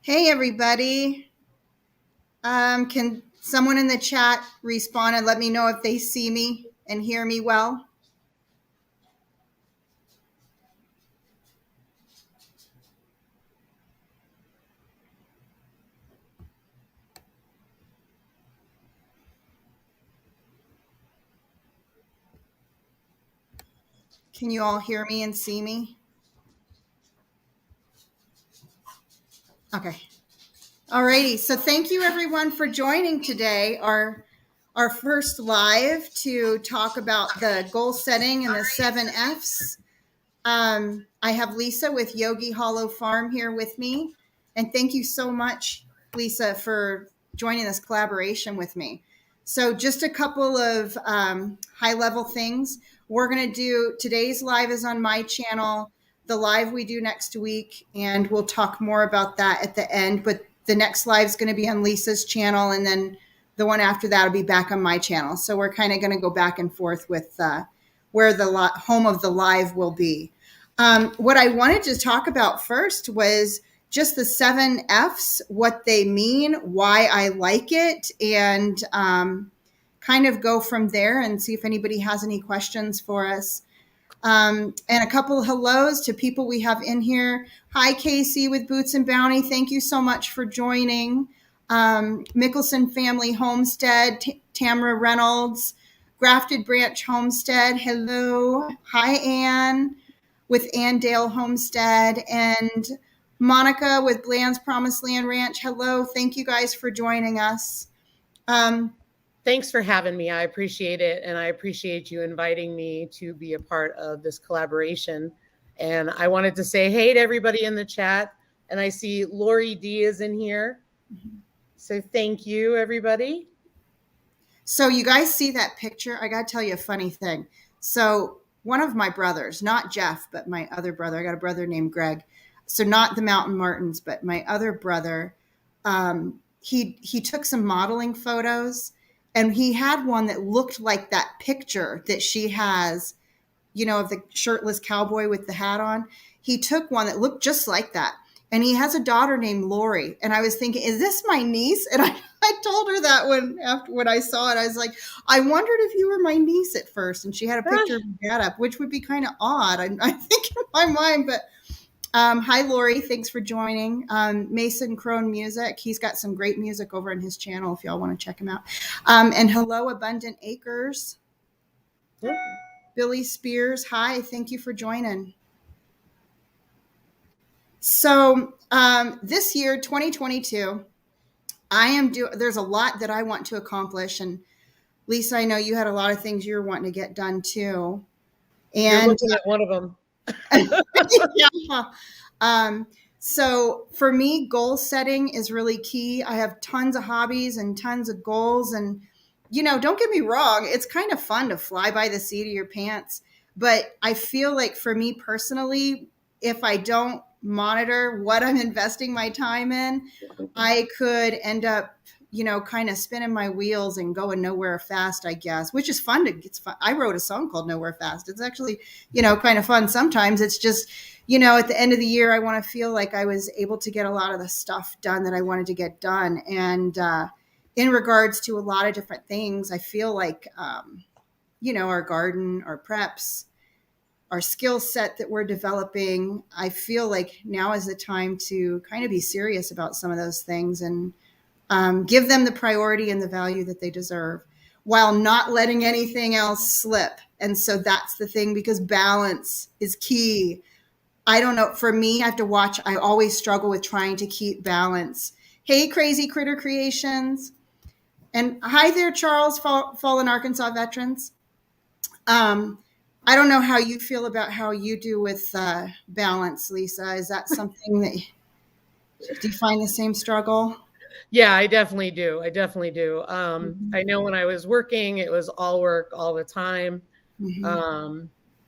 Hey, everybody. Can someone in the chat respond and let me know if they see me and hear me well? Can you all hear me and see me? Okay. Alrighty. So thank you everyone for joining today, our first live to talk about the goal setting and the 7 F's. I have Lisa with Yogi Hollow Farm here with me. And thank you so much, Lisa, for joining this collaboration with me. So just a couple of high level things. We're going to do today's live is on my channel, the live we do next week, and we'll talk more about that at the end. But the next live is going to be on Lisa's channel, and then the one after that will be back on my channel. So we're kind of going to go back and forth with where the home of the live will be. What I wanted to talk about first was just the 7 F's, what they mean, why I like it, and kind of go from there and see if anybody has any questions for us. And a couple of hellos to people we have in here. Hi, Casey with Boots and Bounty. Thank you so much for joining. Mickelson Family Homestead, Tamara Reynolds, Grafted Branch Homestead. Hello. Hi, Anne with Andale Homestead, and Monica with Bland's Promised Land Ranch. Hello. Thank you guys for joining us. Thanks for having me. I appreciate it. And I appreciate you inviting me to be a part of this collaboration. And I wanted to say hey to everybody in the chat. And I see Lori D is in here. So thank you, everybody. So you guys see that picture? I got to tell you a funny thing. So one of my brothers, not Jeff, but my other brother, I got a brother named Greg. So not the Mountain Martins, but my other brother, he took some modeling photos, and he had one that looked like that picture that she has, you know, of the shirtless cowboy with the hat on. He took one that looked just like that. And he has a daughter named Lori. And I was thinking, is this my niece? And I told her that when I saw it, I was like, I wondered if you were my niece at first. And she had a picture of her dad up, which would be kind of odd, I think, in my mind. But hi, Lori. Thanks for joining. Mason Crone Music. He's got some great music over on his channel if y'all want to check him out. And hello, Abundant Acres. Yeah. Billy Spears. Hi. Thank you for joining. So this year, 2022, there's a lot that I want to accomplish. And Lisa, I know you had a lot of things you're wanting to get done too. And you're looking at one of them. Yeah. So for me, goal setting is really key. I have tons of hobbies and tons of goals. And, you know, don't get me wrong, it's kind of fun to fly by the seat of your pants. But I feel like for me personally, if I don't monitor what I'm investing my time in, I could end up, you know, kind of spinning my wheels and going nowhere fast, I guess, which is fun. It's fun. I wrote a song called Nowhere Fast. It's actually, you know, kind of fun. Sometimes it's just, you know, at the end of the year, I want to feel like I was able to get a lot of the stuff done that I wanted to get done. And in regards to a lot of different things, I feel like, you know, our garden, our preps, our skill set that we're developing, I feel like now is the time to kind of be serious about some of those things and give them the priority and the value that they deserve while not letting anything else slip. And so that's the thing, because balance is key. I don't know. For me, I have to watch. I always struggle with trying to keep balance. Hey, Crazy Critter Creations. And hi there, Charles, Fallen Arkansas Veterans. I don't know how you feel about how you do with balance, Lisa. Is that something that do you find the same struggle? Yeah, I definitely do. I know when I was working, it was all work all the time.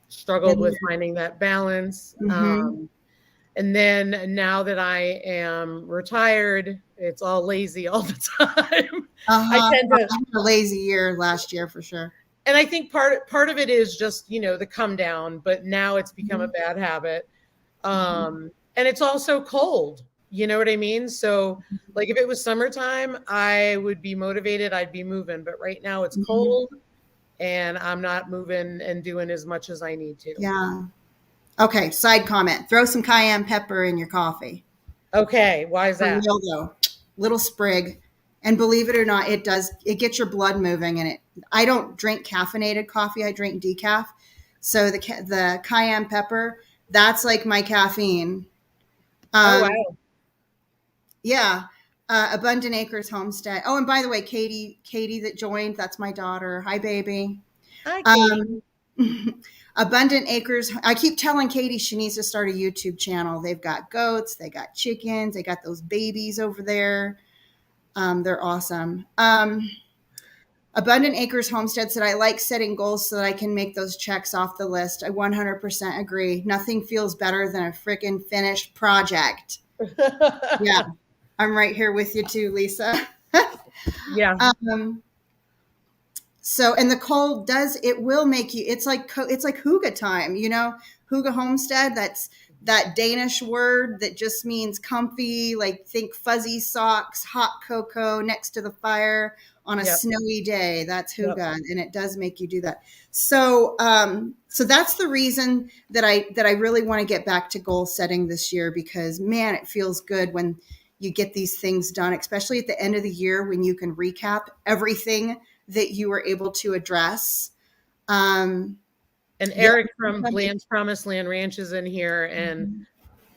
Struggled with finding that balance. And then now that I am retired, it's all lazy all the time. I tend to have a lazy year last year for sure. And I think part of it is just, you know, the come down, but now it's become a bad habit. And it's also cold. You know what I mean? So, like, if it was summertime, I would be motivated, I'd be moving. But right now it's Mhm. cold and I'm not moving and doing as much as I need to. Yeah. Okay. Side comment. Throw some cayenne pepper in your coffee. Okay. Why is For that? real though. Little sprig. And believe it or not, it gets your blood moving and I don't drink caffeinated coffee. I drink decaf. So the cayenne pepper, that's like my caffeine. Oh, Um, wow. yeah. Abundant Acres Homestead. Oh, and by the way, Katie that joined, that's my daughter. Hi, baby. Hi, Um, Katie. Abundant Acres. I keep telling Katie she needs to start a YouTube channel. They've got goats, they got chickens, they got those babies over there. They're awesome. Abundant Acres Homestead said, I like setting goals so that I can make those checks off the list. I 100% agree. Nothing feels better than a freaking finished project. Yeah, I'm right here with you too, Lisa. Yeah. um, So, and the cold does, it will make you, it's like hygge time, hygge homestead. That's that Danish word that just means comfy, like think fuzzy socks, hot cocoa next to the fire on a Yep. snowy day. That's hygge. Yep. And it does make you do that. So that's the reason that I really want to get back to goal setting this year, because man, it feels good when you get these things done, especially at the end of the year when you can recap everything that you were able to address. Um, And yeah. Eric from Bland's Promised Land Ranch is in here, and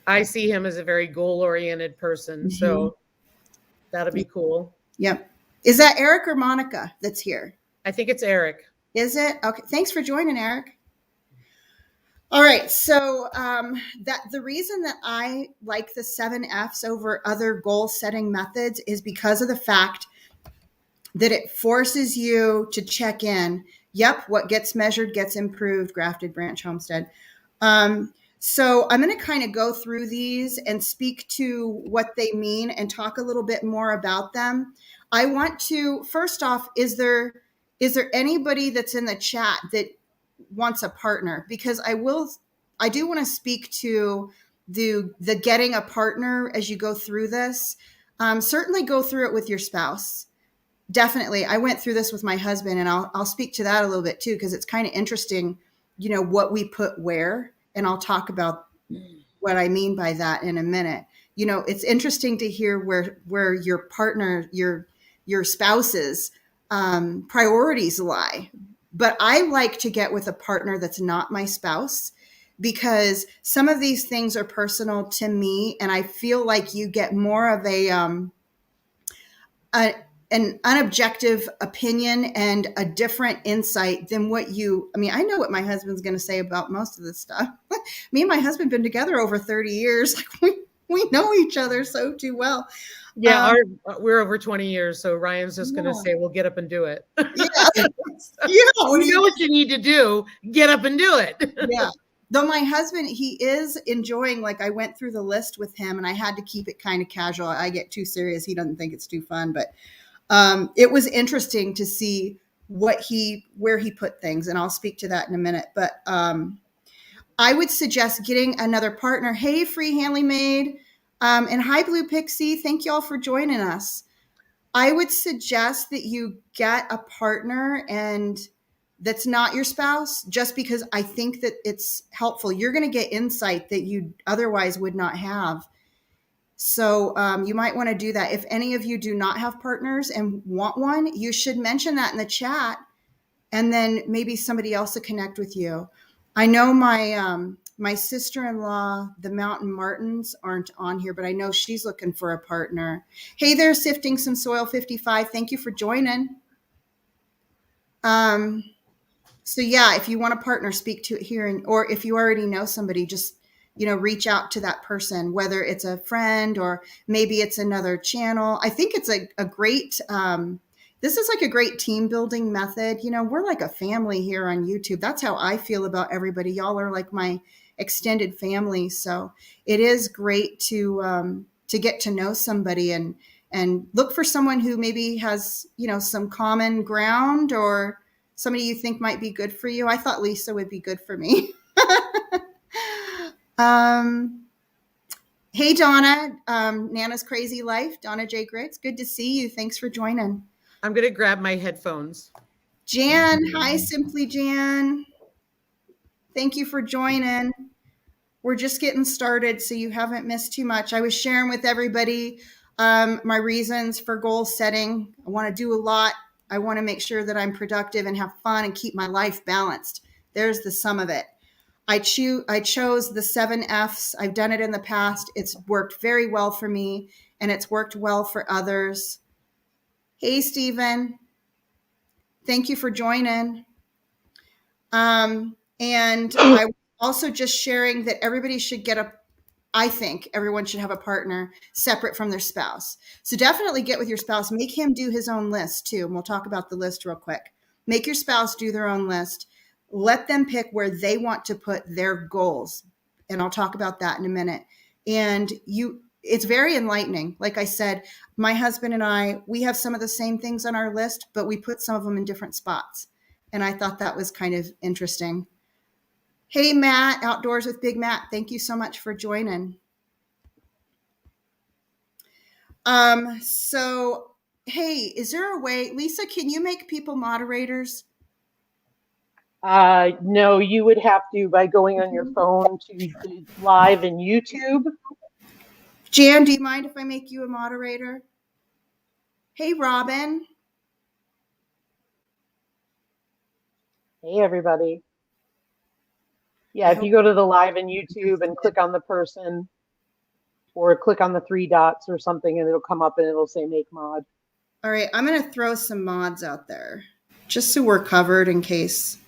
I see him as a very goal oriented person. Mhm. So that'll be cool. Yep. Is that Eric or Monica that's here? I think it's Eric. Is it? Okay. Thanks for joining, Eric. All right. So that the reason that I like the 7Fs over other goal setting methods is because of the fact that it forces you to check in. Yep, what gets measured gets improved, grafted branch homestead. So I'm going to kind of go through these and speak to what they mean and talk a little bit more about them. I want to first off, is there anybody that's in the chat that wants a partner? Because I do want to speak to the getting a partner as you go through this. Certainly go through it with your spouse. Definitely. I went through this with my husband, and I'll speak to that a little bit too, because it's kind of interesting, what we put where, and I'll talk about what I mean by that in a minute. It's interesting to hear where your partner, your spouse's priorities lie. But I like to get with a partner that's not my spouse, because some of these things are personal to me, and I feel like you get more of a an unobjective opinion and a different insight than I know what my husband's going to say about most of this stuff. Me and my husband been together over 30 years. Like we know each other so too well. Yeah, Um, we're over 20 years, so Ryan's just going to yeah. say, "Well, get up and do it." Yeah. So, Yeah. What you do you know what you need to do. Get up and do it. Yeah. Though my husband, he is enjoying, like I went through the list with him and I had to keep it kind of casual. I get too serious. He doesn't think it's too fun, but it was interesting to see where he put things, and I'll speak to that in a minute. But I would suggest getting another partner. Hey, Free Hanley Maid, and hi, Blue Pixie. Thank you all for joining us. I would suggest that you get a partner and that's not your spouse, just because I think that it's helpful. You're going to get insight that you otherwise would not have. So you might want to do that. If any of you do not have partners and want one, you should mention that in the chat, and then maybe somebody else will connect with you. I know my sister-in-law, the Mountain Martins, aren't on here, but I know she's looking for a partner. Hey there, Sifting Some Soil 55. Thank you for joining. So yeah, if you want a partner, speak to it here, or if you already know somebody, just reach out to that person, whether it's a friend or maybe it's another channel. I think it's a great this is like a great team building method. We're like a family here on YouTube. That's how I feel about everybody. Y'all are like my extended family. So it is great to get to know somebody and look for someone who maybe has some common ground, or somebody you think might be good for you. I thought Lisa would be good for me. um, Hey, Donna, Nana's Crazy Life, Donna J. Griggs. Good to see you. Thanks for joining. I'm going to grab my headphones. Jan, hi, Simply Jan. Thank you for joining. We're just getting started, so you haven't missed too much. I was sharing with everybody my reasons for goal setting. I want to do a lot. I want to make sure that I'm productive and have fun and keep my life balanced. There's the sum of it. I chose the 7 F's. I've done it in the past. It's worked very well for me, and it's worked well for others. Hey, Stephen. Thank you for joining. And I also just sharing that everybody should I think everyone should have a partner separate from their spouse. So definitely get with your spouse. Make him do his own list too. And we'll talk about the list real quick. Make your spouse do their own list. Let them pick where they want to put their goals. And I'll talk about that in a minute. And it's very enlightening. Like I said, my husband and I, we have some of the same things on our list, but we put some of them in different spots. And I thought that was kind of interesting. Hey, Matt, Outdoors with Big Matt. Thank you so much for joining. So, hey, is there a way, Lisa, can you make people moderators? No, you would have to by going on your phone to the live in YouTube. Jan, do you mind if I make you a moderator? Hey, Robin. Hey, everybody. Yeah, if you go to the live in YouTube and click on the person or click on the 3 dots or something, and it'll come up and it'll say make mod. All right, I'm going to throw some mods out there just so we're covered in case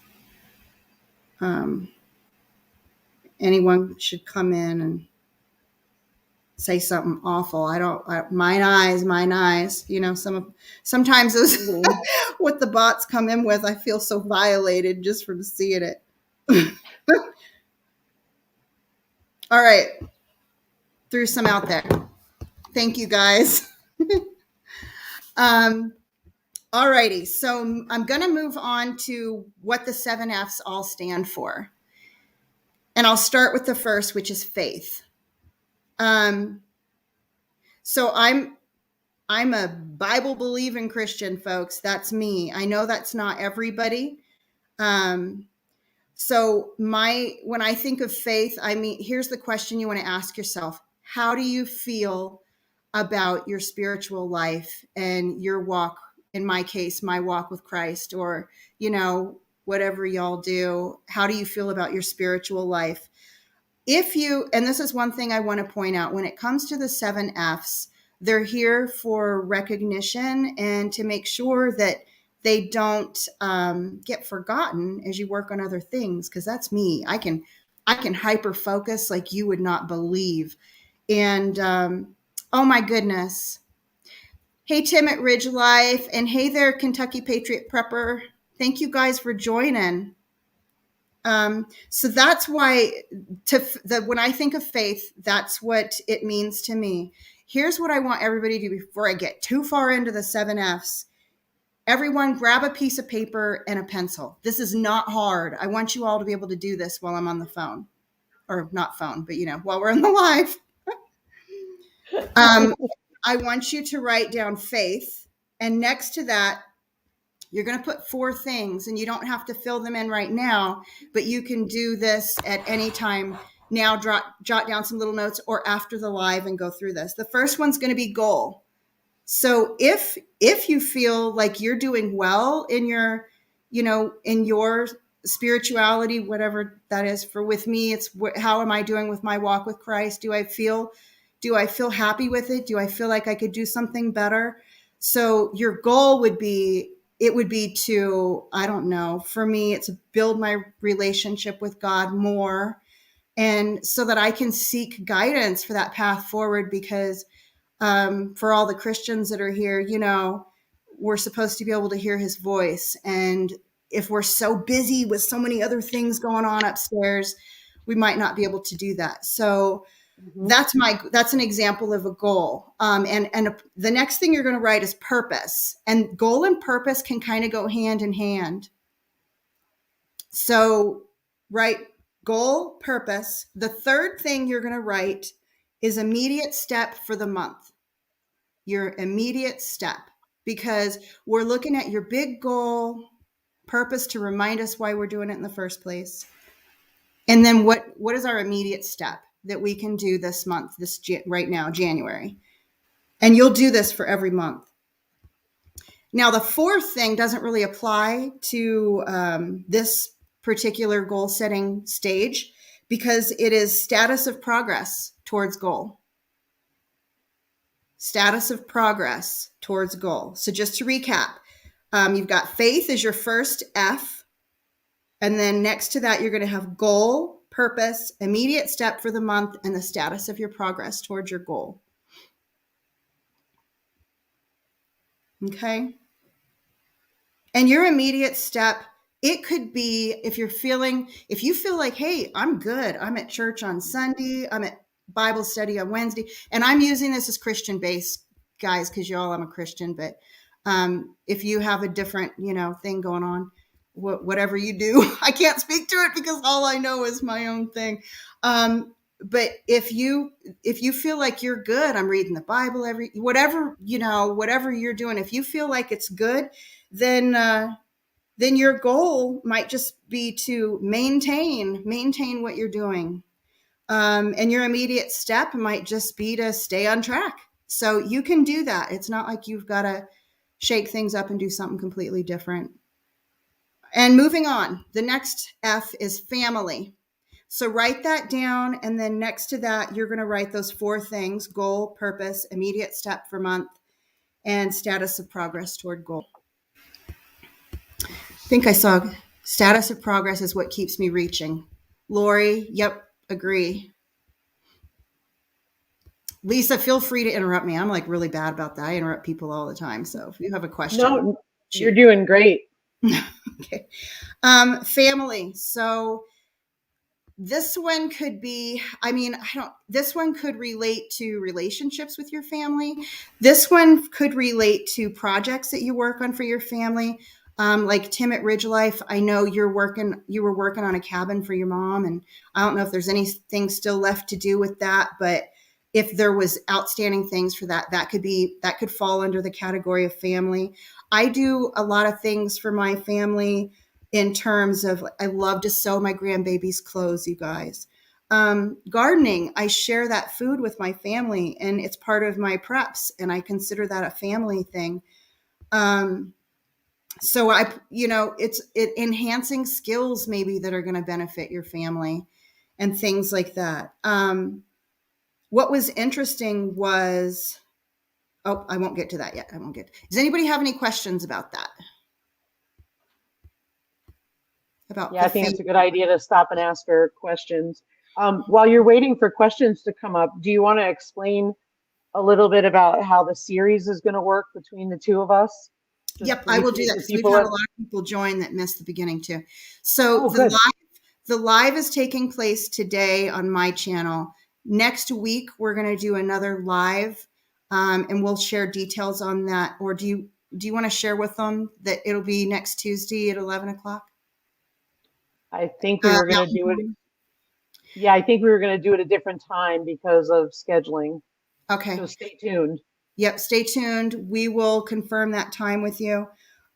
anyone should come in and say something awful. Mine eyes, you know, sometimes those, what the bots come in with, I feel so violated just from seeing it. All right. Threw some out there. Thank you, guys. All righty. So I'm going to move on to what the 7 F's all stand for. And I'll start with the first, which is faith. So I'm a Bible believing Christian, folks. That's me. I know that's not everybody. So when I think of faith, I mean, here's the question you want to ask yourself. How do you feel about your spiritual life and your walk? In my case, my walk with Christ, or, you know, whatever y'all do. How do you feel about your spiritual life? And this is one thing I want to point out, when it comes to the 7 F's, they're here for recognition and to make sure that they don't get forgotten as you work on other things. Because that's me. I can hyper focus like you would not believe. And oh my goodness. Hey, Tim at Ridge Life, and hey there, Kentucky Patriot Prepper. Thank you guys for joining. So that's why when I think of faith, that's what it means to me. Here's what I want everybody to do before I get too far into the 7 F's. Everyone grab a piece of paper and a pencil. This is not hard. I want you all to be able to do this while I'm on the phone, or not phone, but, you know, while we're in the live. I want you to write down faith. And next to that, you're going to put 4 things, and you don't have to fill them in right now, but you can do this at any time. Now, jot down some little notes or after the live and go through this. The first one's going to be goal. So if you feel like you're doing well in your, you know, in your spirituality, whatever that is, with me, it's how am I doing with my walk with Christ? Do I feel happy with it? Do I feel like I could do something better? So your goal would be to, I don't know, for me, it's build my relationship with God more, and so that I can seek guidance for that path forward. Because for all the Christians that are here, you know, we're supposed to be able to hear his voice. And if we're so busy with so many other things going on upstairs, we might not be able to do that. So that's an example of a goal. And the next thing you're going to write is purpose, and goal and purpose can kind of go hand in hand. So write goal, purpose. The third thing you're going to write is immediate step for the month. Your immediate step, because we're looking at your big goal, purpose to remind us why we're doing it in the first place. And then what is our immediate step that we can do this month, right now, January? And you'll do this for every month. Now, the fourth thing doesn't really apply to this particular goal setting stage because it is status of progress towards goal. Status of progress towards goal. So just to recap, you've got faith as your first F. And then next to that, you're going to have goal, purpose, immediate step for the month, and the status of your progress towards your goal. Okay. And your immediate step, it could be if you feel like, hey, I'm good. I'm at church on Sunday. I'm at Bible study on Wednesday. And I'm using this as Christian based, guys, because I'm a Christian. But if you have a different, thing going on, whatever you do, I can't speak to it because all I know is my own thing. But if you feel like you're good, I'm reading the Bible whatever you're doing, if you feel like it's good, then your goal might just be to maintain what you're doing. And your immediate step might just be to stay on track. So you can do that. It's not like you've got to shake things up and do something completely different. And moving on, the next F is family. So write that down. And then next to that, you're going to write those 4 things: goal, purpose, immediate step for month, and status of progress toward goal. I think I saw status of progress is what keeps me reaching. Lori, yep, agree. Lisa, feel free to interrupt me. I'm like really bad about that. I interrupt people all the time. So if you have a question. No, you're doing great. Okay. Family. So this one could be, this one could relate to relationships with your family. This one could relate to projects that you work on for your family. Like Tim at Ridge Life, I know you were working on a cabin for your mom, and I don't know if there's anything still left to do with that, but if there was outstanding things for that could fall under the category of family. I do a lot of things for my family in terms of, I love to sew my grandbaby's clothes, you guys. Gardening, I share that food with my family, and it's part of my preps, and I consider that a family thing. So it's enhancing skills maybe that are going to benefit your family and things like that. What was interesting was, I won't get to that yet. Does anybody have any questions about that? I think it's a good idea to stop and ask her questions. While you're waiting for questions to come up, do you want to explain a little bit about how the series is going to work between the two of us? Yep, I will do that. We've had a lot of people join that missed the beginning too. So the live is taking place today on my channel. Next week, we're going to do another live, and we'll share details on that. Or do you want to share with them that it'll be next Tuesday at 11 o'clock? I think we were going to do it. Yeah, I think we were going to do it a different time because of scheduling. Okay. So stay tuned. Yep, stay tuned. We will confirm that time with you.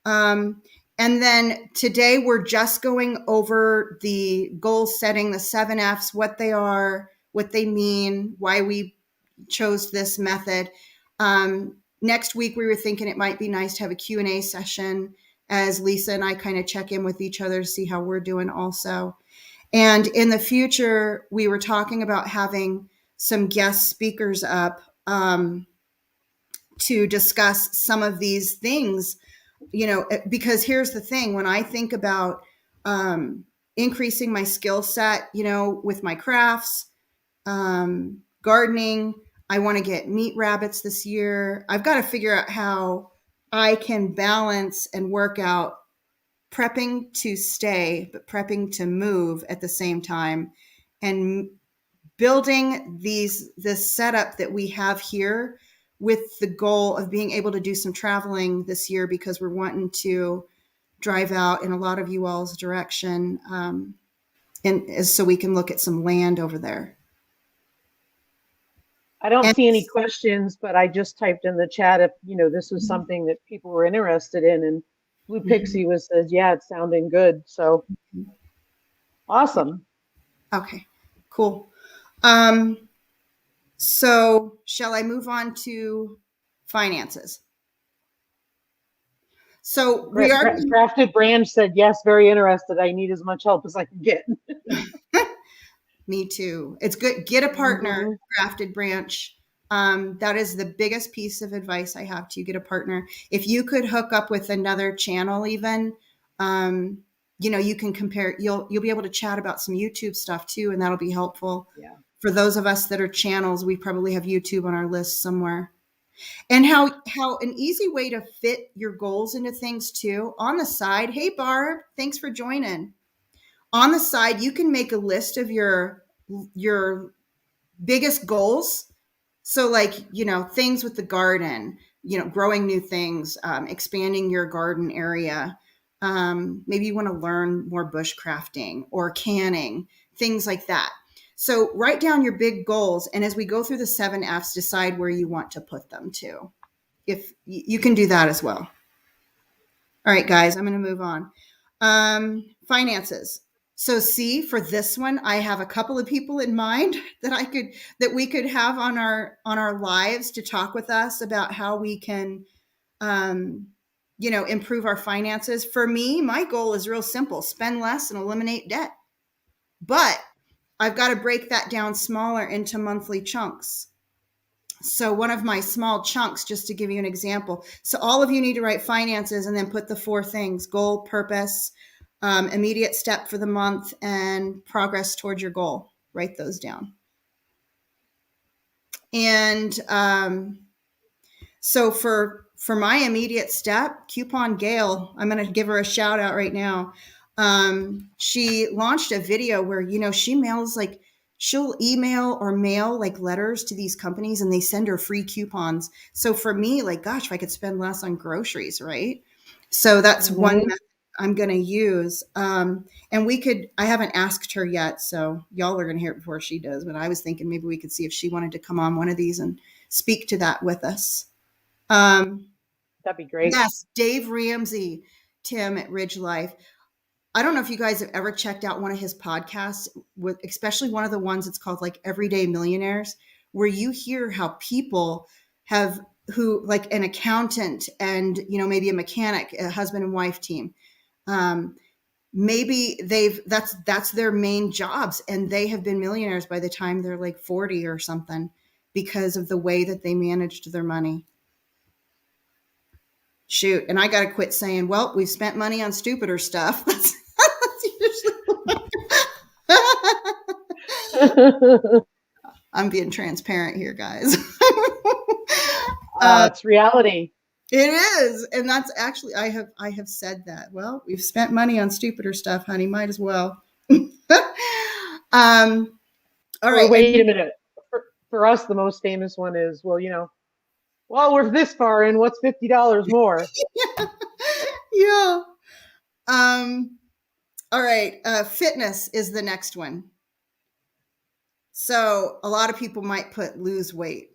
And then today we're just going over the goal setting, the 7 F's, what they are, what they mean, why we chose this method. Next week, we were thinking it might be nice to have a Q&A session as Lisa and I kind of check in with each other to see how we're doing also. And in the future, we were talking about having some guest speakers up to discuss some of these things, because here's the thing. When I think about increasing my skill set, with my crafts, gardening, I want to get meat rabbits this year. I've got to figure out how I can balance and work out prepping to stay, but prepping to move at the same time, and building this setup that we have here with the goal of being able to do some traveling this year, because we're wanting to drive out in a lot of you all's direction, and so we can look at some land over there. I don't And see any questions, but I just typed in the chat if, this was something that people were interested in. And Blue Pixie was says, yeah, it's sounding good. So awesome. okay, cool. So shall I move on to finances? So we are Crafted Brand said, yes, very interested. I need as much help as I can get. me too. It's good. Get a partner, Mhm. Crafted Branch. That is the biggest piece of advice I have to you. Get a partner. If you could hook up with another channel, even, you can compare. You'll be able to chat about some YouTube stuff too, and that'll be helpful. Yeah. For those of us that are channels, we probably have YouTube on our list somewhere. And how an easy way to fit your goals into things too on the side. Hey Barb, thanks for joining. On the side, you can make a list of your biggest goals. So like, things with the garden, growing new things, expanding your garden area. Maybe you want to learn more bushcrafting or canning, things like that. So write down your big goals. And as we go through the 7 F's, decide where you want to put them to. If you can do that as well. All right, guys, I'm going to move on. Finances. So see, for this one, I have a couple of people in mind that we could have on our lives to talk with us about how we can, improve our finances. For me, my goal is real simple: spend less and eliminate debt. But I've got to break that down smaller into monthly chunks. So one of my small chunks, just to give you an example. So all of you need to write finances and then put the 4 things: goal, purpose, immediate step for the month, and progress towards your goal. Write those down. And so for my immediate step, Coupon Gail, I'm going to give her a shout out right now. She launched a video where, she mails she'll email or mail like letters to these companies and they send her free coupons. So for me, like, gosh, if I could spend less on groceries, right? So that's one method I'm going to use. And I haven't asked her yet, so y'all are going to hear it before she does, but I was thinking maybe we could see if she wanted to come on one of these and speak to that with us. That'd be great. Yes, Dave Ramsey, Tim at Ridge Life. I don't know if you guys have ever checked out one of his podcasts, especially one of the ones that's called like Everyday Millionaires, where you hear how people who like an accountant and, maybe a mechanic, a husband and wife team. Maybe that's their main jobs and they have been millionaires by the time they're like 40 or something because of the way that they managed their money. Shoot. And I got to quit saying, well, we've spent money on stupider stuff. That's usually I'm being transparent here, guys. It's reality. It is. And that's actually, I have said that. Well, we've spent money on stupider stuff, honey. Might as well. All right. Wait a minute. For us, the most famous one is, well, we're this far in. What's $50 more? Yeah. All right. Fitness is the next one. So a lot of people might put lose weight.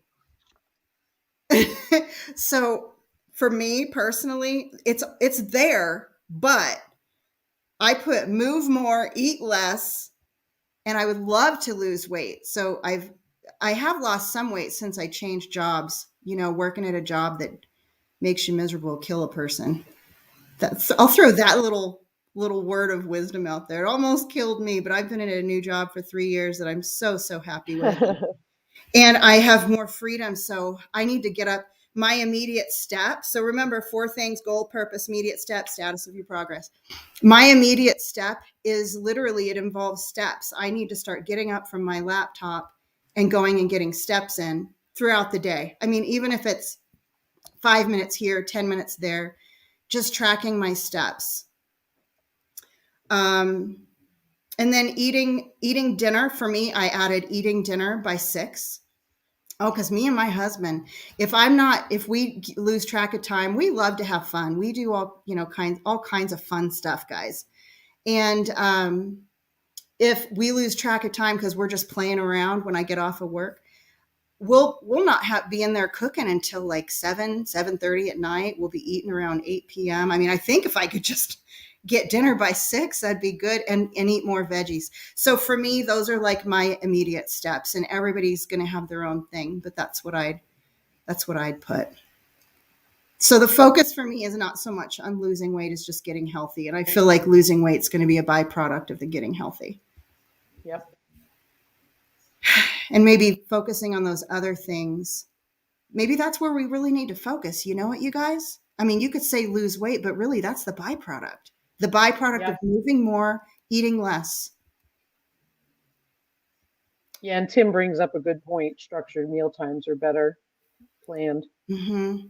So for me personally, it's there, but I put move more, eat less, and I would love to lose weight. So I have lost some weight since I changed jobs, working at a job that makes you miserable, kill a person. I'll throw that little word of wisdom out there. It almost killed me, but I've been in a new job for 3 years that I'm so happy with. And I have more freedom. So I need to get up my immediate step. So remember, 4 things: goal, purpose, immediate step, status of your progress. My immediate step is literally, it involves steps. I need to start getting up from my laptop and going and getting steps in throughout the day. I mean, even if it's 5 minutes here, 10 minutes there, just tracking my steps. And then eating dinner. For me, I added eating dinner by 6. Oh, because me and my husband, if we lose track of time, we love to have fun. We do all kinds of fun stuff, guys. And if we lose track of time because we're just playing around when I get off of work, we'll not be in there cooking until like 7:30 at night. We'll be eating around 8 p.m. I mean, I think if I could just get dinner by 6, that'd be good, and eat more veggies. So for me, those are like my immediate steps, and everybody's going to have their own thing, but that's what I'd put. So the focus for me is not so much on losing weight, it's just getting healthy. And I feel like losing weight is going to be a byproduct of the getting healthy. Yep. And maybe focusing on those other things. Maybe that's where we really need to focus. You know what, you guys? I mean, you could say lose weight, but really that's the byproduct. The byproduct Yeah. of moving more, eating less. Yeah, and Tim brings up a good point. Structured meal times are better planned. Mm-hmm.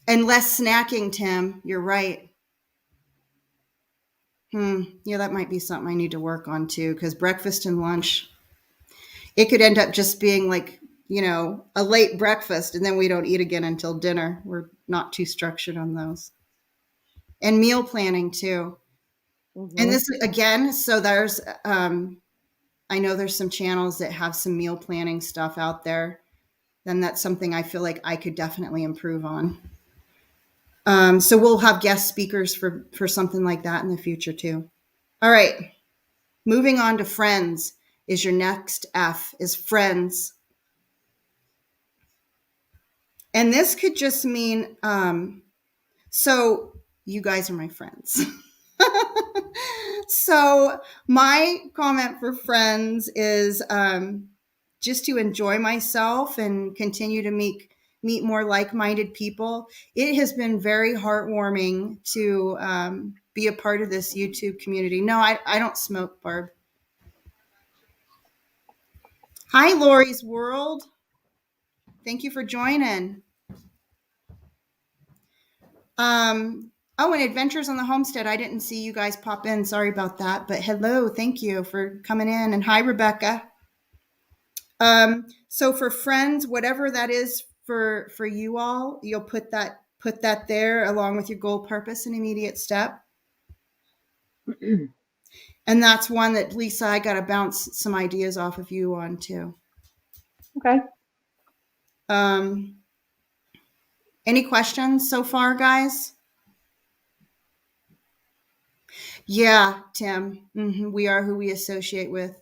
And less snacking, Tim. You're right. Yeah, that might be something I need to work on too, because breakfast and lunch, it could end up just being like, a late breakfast, and then we don't eat again until dinner. We're not too structured on those. And meal planning too. Mm-hmm. And this again, so there's, I know there's some channels that have some meal planning stuff out there. Then that's something I feel like I could definitely improve on. So we'll have guest speakers for something like that in the future too. All right. Moving on to friends is your next F, is friends. And this could just mean, so you guys are my friends. So my comment for friends is just to enjoy myself and continue to meet more like-minded people. It has been very heartwarming to be a part of this YouTube community. No, I don't smoke, Barb. Hi, Lori's World. Thank you for joining. Oh, and Adventures on the Homestead. I didn't see you guys pop in. Sorry about that. But hello, thank you for coming in. And hi, Rebecca. So for friends, whatever that is for you all, you'll put that there along with your goal, purpose, and immediate step. And that's one that Lisa, I got to bounce some ideas off of you on too. Okay. Any questions so far, guys? Yeah, Tim. We are who we associate with.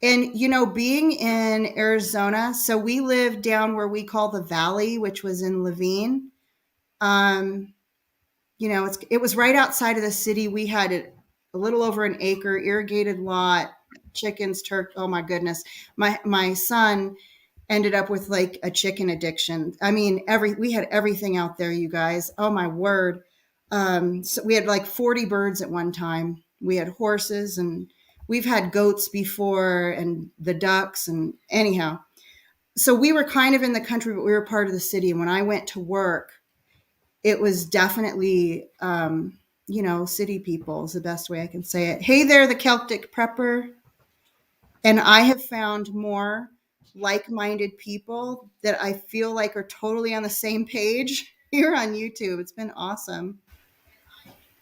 And, being in Arizona, so we live down where we call the Valley, which was in Levine. It was right outside of the city. We had a little over an acre, irrigated lot, chickens, oh my goodness. My son ended up with like a chicken addiction. I mean, we had everything out there, you guys. Oh my word. So we had like 40 birds at one time. We had horses, and we've had goats before, and the ducks, and anyhow. So we were kind of in the country, but we were part of the city. And when I went to work, it was definitely, city people is the best way I can say it. Hey there, the Celtic Prepper. And I have found more like-minded people that I feel like are totally on the same page here on YouTube. It's been awesome.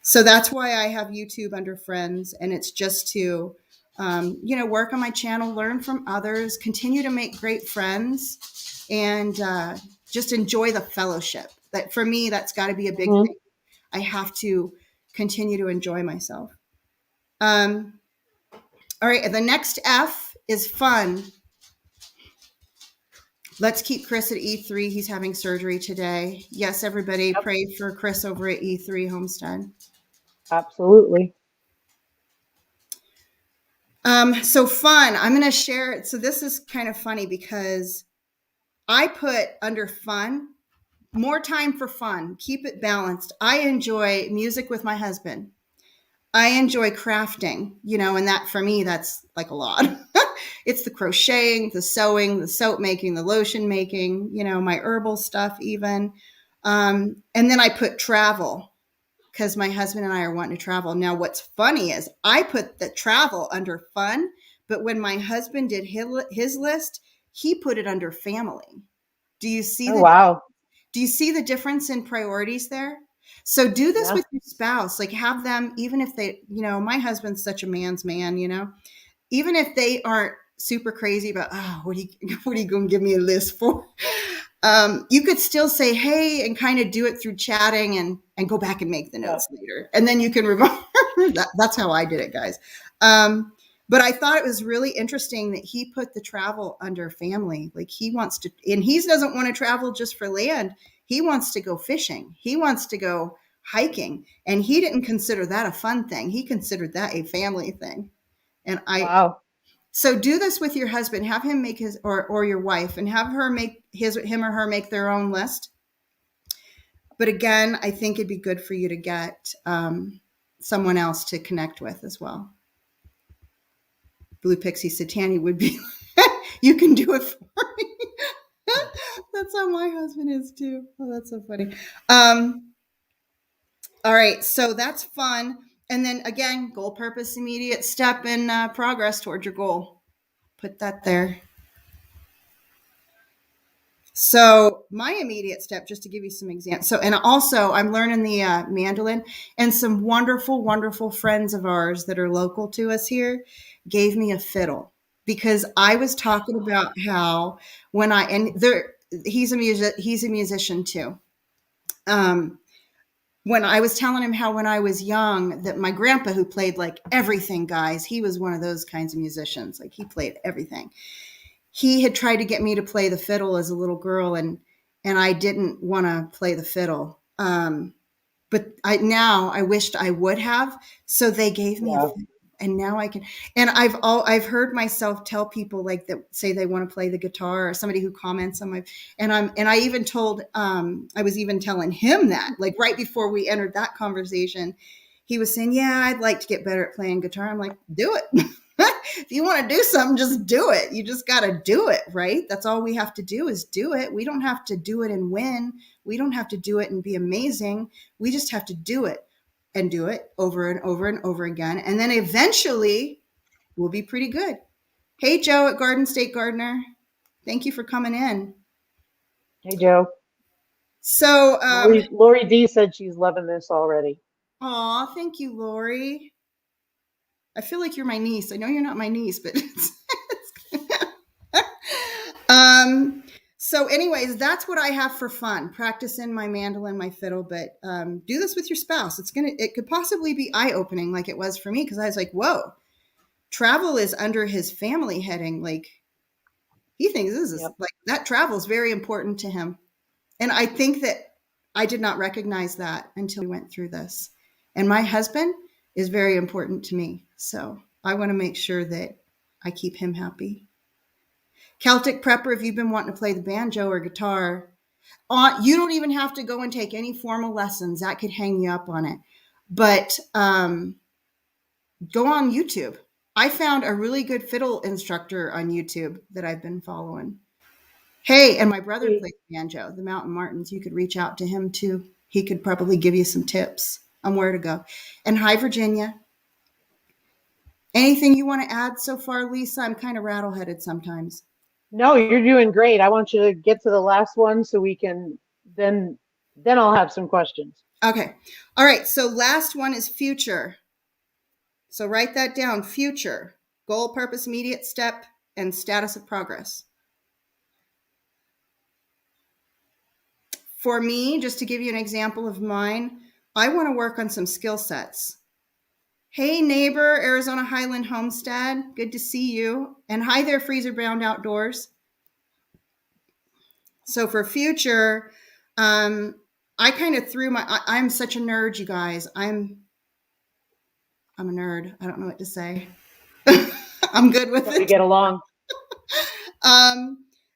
So that's why I have YouTube under friends, and it's just to, work on my channel, learn from others, continue to make great friends, and just enjoy the fellowship. That for me, that's got to be a big thing. I have to continue to enjoy myself. All right, the next F is fun. Let's keep Chris at E3. He's having surgery today. Yes, everybody, pray for Chris over at E3 Homestead. Absolutely. So fun. I'm going to share it. So this is kind of funny because I put under fun, more time for fun. Keep it balanced. I enjoy music with my husband. I enjoy crafting, and that for me, that's like a lot. It's the crocheting, the sewing, the soap making, the lotion making, my herbal stuff even. And then I put travel because my husband and I are wanting to travel. Now, what's funny is I put the travel under fun, but when my husband did his list, he put it under family. Do you see wow. Do you see the difference in priorities there? So do this with your spouse, like have them, even if they, my husband's such a man's man, even if they aren't super crazy about, oh, what are you going to give me a list for? You could still say, hey, and kind of do it through chatting and go back and make the notes later. And then you can remember that. That's how I did it, guys. But I thought it was really interesting that he put the travel under family. Like he wants to, and he doesn't want to travel just for land. He wants to go fishing. He wants to go hiking. And he didn't consider that a fun thing. He considered that a family thing. And Wow. So do this with your husband. Have him make his, or your wife, and have her make him or her make their own list. But again, I think it'd be good for you to get someone else to connect with as well. Blue Pixie Satani would be, you can do it for me. That's how my husband is too. Oh, that's so funny. All right, so that's fun. And then again, goal, purpose, immediate step, and progress towards your goal. Put that there. So my immediate step, just to give you some examples. So, and also I'm learning the mandolin, and some wonderful, wonderful friends of ours that are local to us here gave me a fiddle, because I was talking about how when he's a musician too. When I was telling him how when I was young, that my grandpa, who played like everything, guys, he was one of those kinds of musicians. Like he played everything. He had tried to get me to play the fiddle as a little girl, and I didn't want to play the fiddle. But I wished I would have. So they gave me a fiddle, and now I can. And I've heard myself tell people like that, say they want to play the guitar, or somebody who comments on my, and I even told, I was even telling him that, like right before we entered that conversation, he was saying, yeah, I'd like to get better at playing guitar. I'm like, do it. If you want to do something, just do it. You just got to do it, right? That's all we have to do is do it. We don't have to do it and win. We don't have to do it and be amazing. We just have to do it and do it over and over and over again. And then eventually we'll be pretty good. Hey, Joe at Garden State Gardener. Thank you for coming in. Hey, Joe. So, Lori D said she's loving this already. Aw, thank you, Lori. I feel like you're my niece. I know you're not my niece, but so anyways, that's what I have for fun, practicing my mandolin, my fiddle, but do this with your spouse. It could possibly be eye-opening like it was for me, because I was like, whoa, travel is under his family heading. Like he thinks this is like, that travel is very important to him. And I think that I did not recognize that until we went through this. And my husband is very important to me. So I want to make sure that I keep him happy. Celtic Prepper, if you've been wanting to play the banjo or guitar, you don't even have to go and take any formal lessons. That could hang you up on it. But go on YouTube. I found a really good fiddle instructor on YouTube that I've been following. Hey, and my brother plays banjo, the Mountain Martins. You could reach out to him too. He could probably give you some tips on where to go. And hi, Virginia. Anything you want to add so far, Lisa? I'm kind of rattle-headed sometimes. No, you're doing great. I want you to get to the last one so we can then I'll have some questions. Okay. All right. So last one is future. So write that down. Future, goal, purpose, immediate step, and status of progress. For me, just to give you an example of mine, I want to work on some skill sets. Hey, neighbor, Arizona Highland Homestead. Good to see you. And hi there, Freezer Bound Outdoors. So for future, I kind of threw I'm such a nerd, you guys. I'm a nerd. I don't know what to say. I'm good with it. We get along.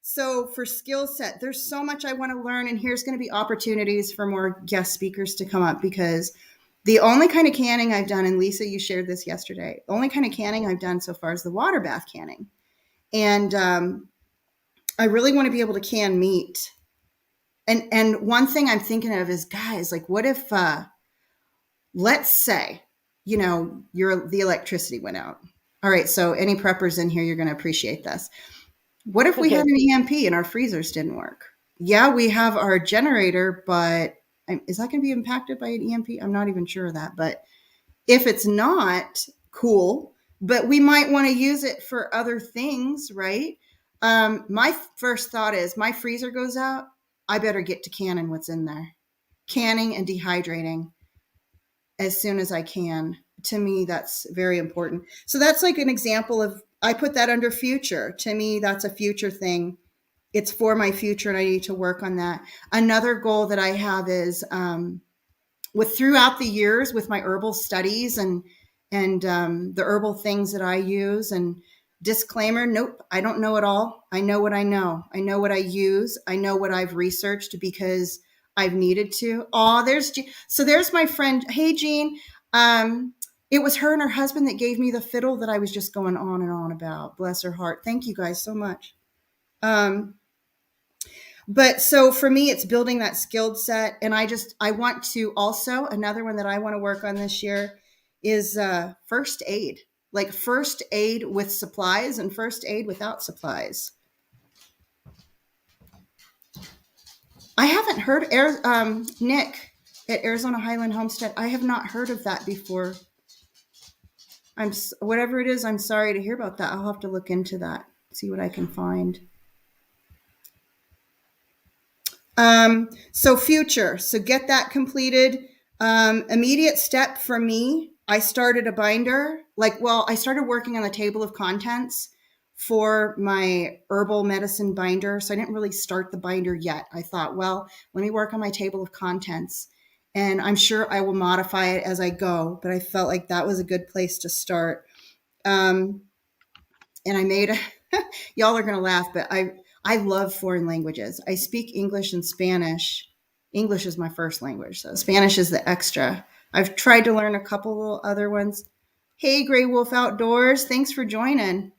So for skill set, there's so much I want to learn, and here's going to be opportunities for more guest speakers to come up, because the only kind of canning I've done, and Lisa, you shared this yesterday, the only kind of canning I've done so far is the water bath canning. And I really want to be able to can meat. And one thing I'm thinking of is, guys, like what if, let's say, the electricity went out. All right. So any preppers in here, you're going to appreciate this. What if we had an EMP and our freezers didn't work? Yeah, we have our generator, but is that going to be impacted by an EMP? I'm not even sure of that. But if it's not, cool. but we might want to use it for other things, right? My first thought is my freezer goes out. I better get to canning what's in there, canning and dehydrating as soon as I can. To me, that's very important. So that's like an example of, I put that under future. To me, that's a future thing. It's for my future, and I need to work on that. Another goal that I have is with throughout the years with my herbal studies and the herbal things that I use. And disclaimer, nope, I don't know it all. I know what I know. I know what I use. I know what I've researched because I've needed to. Oh, there's my friend. Hey, Jean. It was her and her husband that gave me the fiddle that I was just going on and on about. Bless her heart. Thank you guys so much. But so for me, it's building that skilled set. And I want to also, another one that I want to work on this year is first aid, like first aid with supplies and first aid without supplies. I haven't heard Nick at Arizona Highland Homestead. I have not heard of that before. Whatever it is, I'm sorry to hear about that. I'll have to look into that, see what I can find. So future, so get that completed. Immediate step for me, I started a binder. I started working on the table of contents for my herbal medicine binder. So I didn't really start the binder yet. I thought, well, let me work on my table of contents, and I'm sure I will modify it as I go. But I felt like that was a good place to start. And I made y'all are going to laugh, but I love foreign languages. I speak English and Spanish. English is my first language, so Spanish is the extra. I've tried to learn a couple little other ones. Hey, Gray Wolf Outdoors, thanks for joining.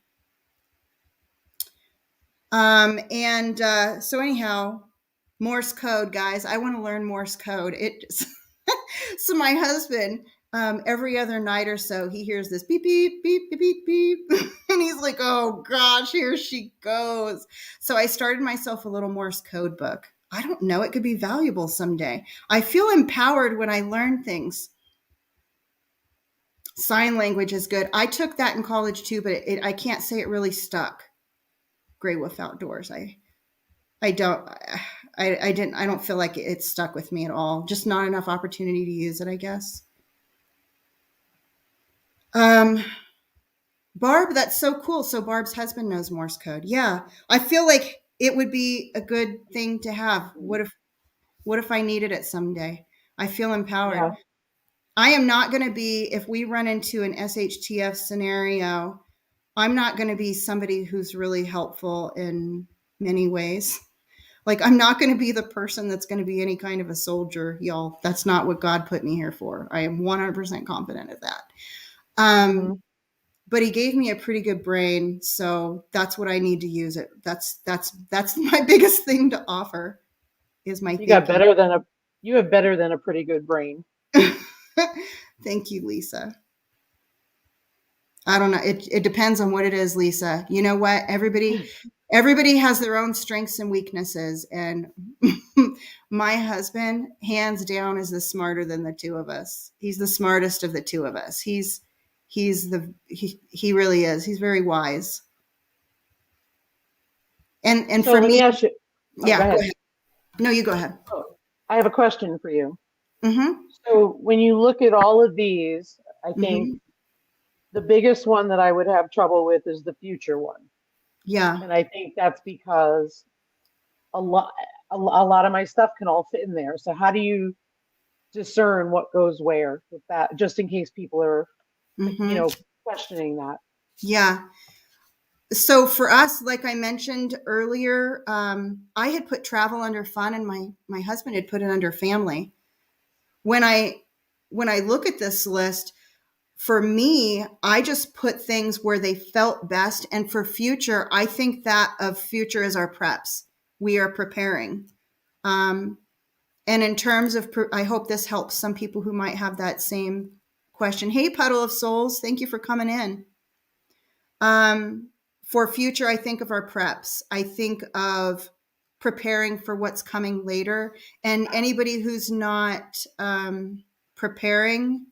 So anyhow, Morse code, guys. I want to learn Morse code. So my husband, every other night or so, he hears this beep, beep, beep, beep, beep, beep. And he's like, oh gosh, here she goes. So I started myself a little Morse code book. I don't know, it could be valuable someday. I feel empowered when I learn things. Sign language is good. I took that in college too, but I can't say it really stuck. Gray Wolf Outdoors. I don't feel like it stuck with me at all. Just not enough opportunity to use it, I guess. Barb, that's so cool. So Barb's husband knows Morse code. Yeah. I feel like it would be a good thing to have. What if I needed it someday? I feel empowered. Yeah. I am not going to be, if we run into an SHTF scenario, I'm not going to be somebody who's really helpful in many ways. Like, I'm not going to be the person that's going to be any kind of a soldier, y'all. That's not what God put me here for. I am 100% confident of that. But he gave me a pretty good brain, so that's what I need to use it. That's my biggest thing to offer is my thinking. You have better than a pretty good brain. Thank you, Lisa. I don't know. It depends on what it is, Lisa. You know what? Everybody has their own strengths and weaknesses, and my husband, hands down, is the smarter than the two of us. He's the smartest of the two of us. He really is. He's very wise. And So for let me, me ask you. Yeah, go ahead. No, you go ahead. Oh, I have a question for you. Mm-hmm. So when you look at all of these, I think the biggest one that I would have trouble with is the future one. Yeah. And I think that's because a lot of my stuff can all fit in there. So how do you discern what goes where with that, just in case people are, questioning that? Yeah. So for us, like I mentioned earlier, I had put travel under fun, and my husband had put it under family. When I look at this list, for me, I just put things where they felt best. And for future, I think that of future is our preps. We are preparing. And in terms of, I hope this helps some people who might have that same question. Hey, Puddle of Souls, thank you for coming in. For future, I think of our preps. I think of preparing for what's coming later. And anybody who's not preparing,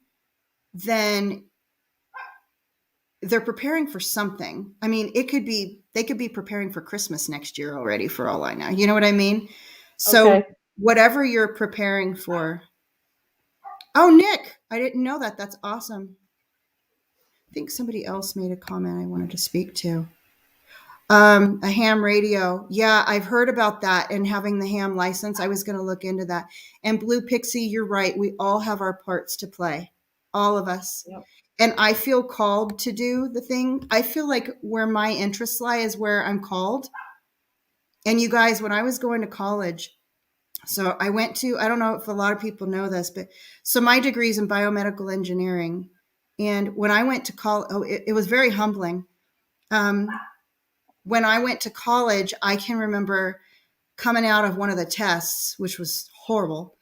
then they're preparing for something. I mean, they could be preparing for Christmas next year already, for all I know. You know what I mean? So Okay. whatever you're preparing for. Oh, Nick, I didn't know that. That's awesome. I think somebody else made a comment I wanted to speak to. A ham radio. Yeah, I've heard about that and having the ham license. I was going to look into that. And Blue Pixie, you're right. We all have our parts to play, all of us. Yep. And I feel called to do the thing. I feel like where my interests lie is where I'm called. And you guys, when I was going to college, so I went to, I don't know if a lot of people know this, but so my degree is in biomedical engineering. And when I went to college, it was very humbling. When I went to college, I can remember coming out of one of the tests, which was horrible.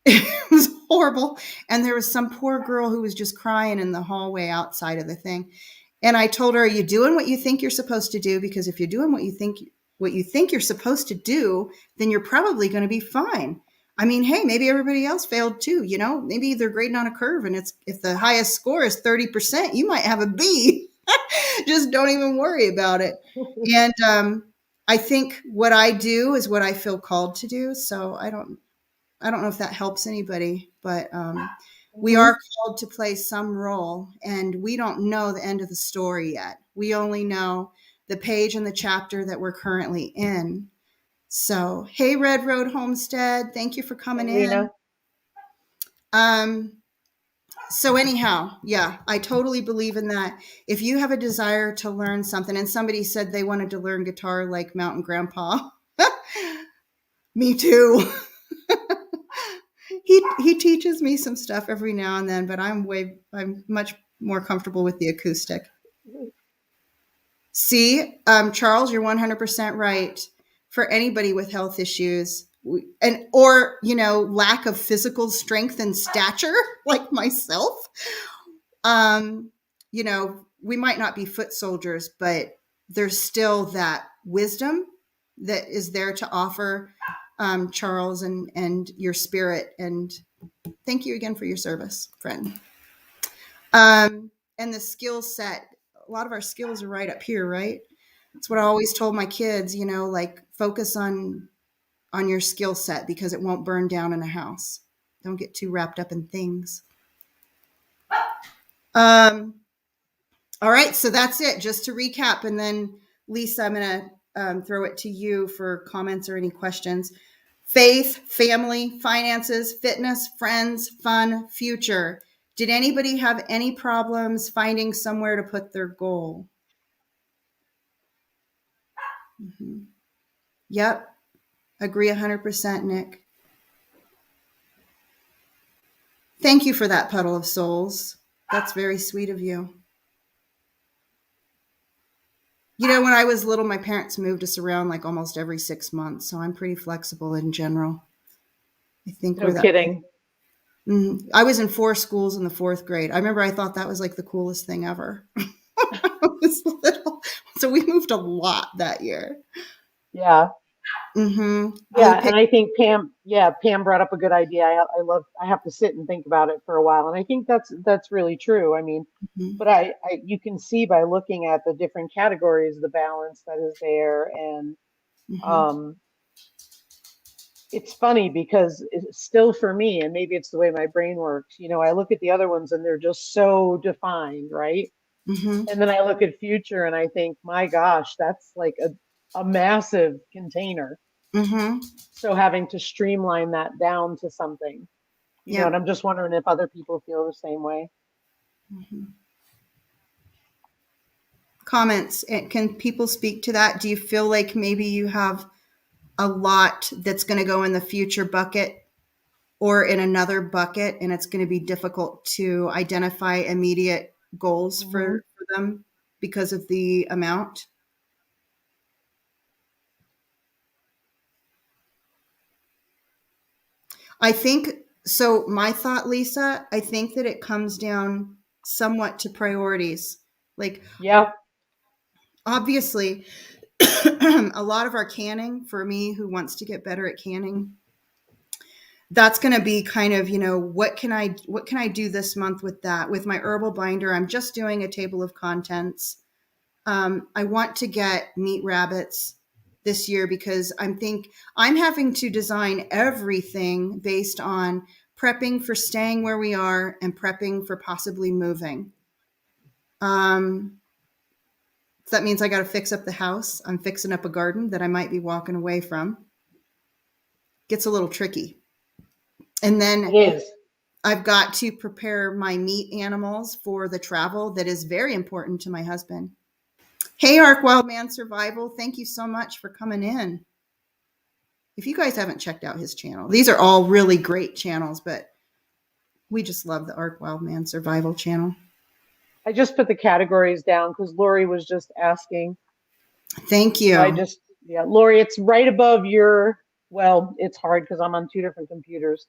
It was horrible. And there was some poor girl who was just crying in the hallway outside of the thing. And I told her, "Are you doing what you think you're supposed to do? Because if you're doing what you think you're supposed to do, then you're probably going to be fine. I mean, hey, maybe everybody else failed too. You know, maybe they're grading on a curve, and it's if the highest score is 30%, you might have a B. Just don't even worry about it." And I think what I do is what I feel called to do. So I don't know if that helps anybody, but we Mhm. are called to play some role, and we don't know the end of the story yet. We only know the page and the chapter that we're currently in. So, hey, Red Road Homestead, thank you for coming Hey, in. Lena. So anyhow, yeah, I totally believe in that. If you have a desire to learn something, and somebody said they wanted to learn guitar like Mountain Grandpa, me too. He teaches me some stuff every now and then, but I'm much more comfortable with the acoustic. See, Charles, you're 100% right. For anybody with health issues and or lack of physical strength and stature, like myself, um, we might not be foot soldiers, but there's still that wisdom that is there to offer, Charles, and your spirit. And thank you again for your service, friend. And the skill set, a lot of our skills are right up here, right? That's what I always told my kids, like focus on your skill set because it won't burn down in a house. Don't get too wrapped up in things. All right, so that's it. Just to recap, and then Lisa, I'm going to throw it to you for comments or any questions. Faith, family, finances, fitness, friends, fun, future. Did anybody have any problems finding somewhere to put their goal? Mm-hmm. Yep, agree 100%, Nick. Thank you for that, Puddle of Souls. That's very sweet of you. When I was little, my parents moved us around like almost every 6 months, so I'm pretty flexible in general. I think No we're that. kidding. I was in 4 schools in the 4th grade. I remember I thought that was like the coolest thing ever. I was little, so we moved a lot that year. Yeah. Mm-hmm. Yeah, and I think Pam brought up a good idea. I have to sit and think about it for a while, and I think that's really true. I mean, Mm-hmm. but I you can see by looking at the different categories the balance that is there, and Mm-hmm. um, it's funny because it's still for me, and maybe it's the way my brain works. I look at the other ones and they're just so defined, right? Mm-hmm. And then I look at future and I think, my gosh, that's like a massive container. Mm-hmm. So having to streamline that down to something, and Yep. I'm just wondering if other people feel the same way. Mm-hmm. Comments. Can people speak to that? Do you feel like maybe you have a lot that's going to go in the future bucket or in another bucket, and it's going to be difficult to identify immediate goals Hmm. for them because of the amount? I think so. My thought, Lisa, I think that it comes down somewhat to priorities. Like, Yeah. obviously, a lot of our canning, for me, who wants to get better at canning, that's going to be kind of, what can I do this month with that? With my herbal binder, I'm just doing a table of contents. I want to get meat rabbits this year because I'm having to design everything based on prepping for staying where we are and prepping for possibly moving. So that means I got to fix up the house. I'm fixing up a garden that I might be walking away from. Gets a little tricky. And then It is. I've got to prepare my meat animals for the travel that is very important to my husband. Hey, Ark Wildman Survival, thank you so much for coming in. If you guys haven't checked out his channel, these are all really great channels, but we just love the Ark Wildman Survival channel. I just put the categories down because Lori was just asking. Thank you. So Lori, it's right above well, it's hard because I'm on 2 different computers,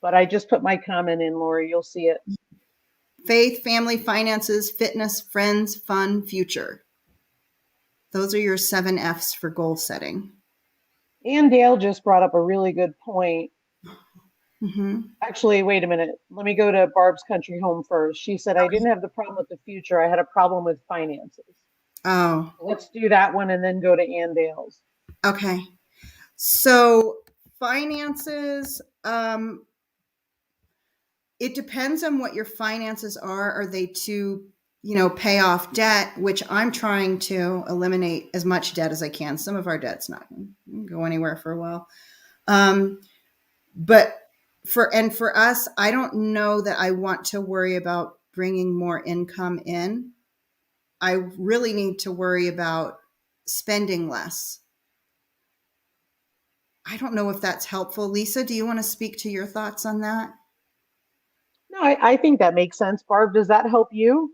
but I just put my comment in, Lori, you'll see it. Faith, family, finances, fitness, friends, fun, future. Those are your 7 F's for goal setting. And Dale just brought up a really good point. Mm-hmm. Actually, wait a minute. Let me go to Barb's Country Home first. She said, I didn't have the problem with the future. I had a problem with finances. Oh. Let's do that one and then go to Ann Dale's. Okay. So finances, it depends on what your finances are. Are they to, pay off debt, which I'm trying to eliminate as much debt as I can. Some of our debt's not going to go anywhere for a while. But for us, I don't know that I want to worry about bringing more income in. I really need to worry about spending less. I don't know if that's helpful. Lisa, do you want to speak to your thoughts on that? No, I think that makes sense. Barb, does that help you?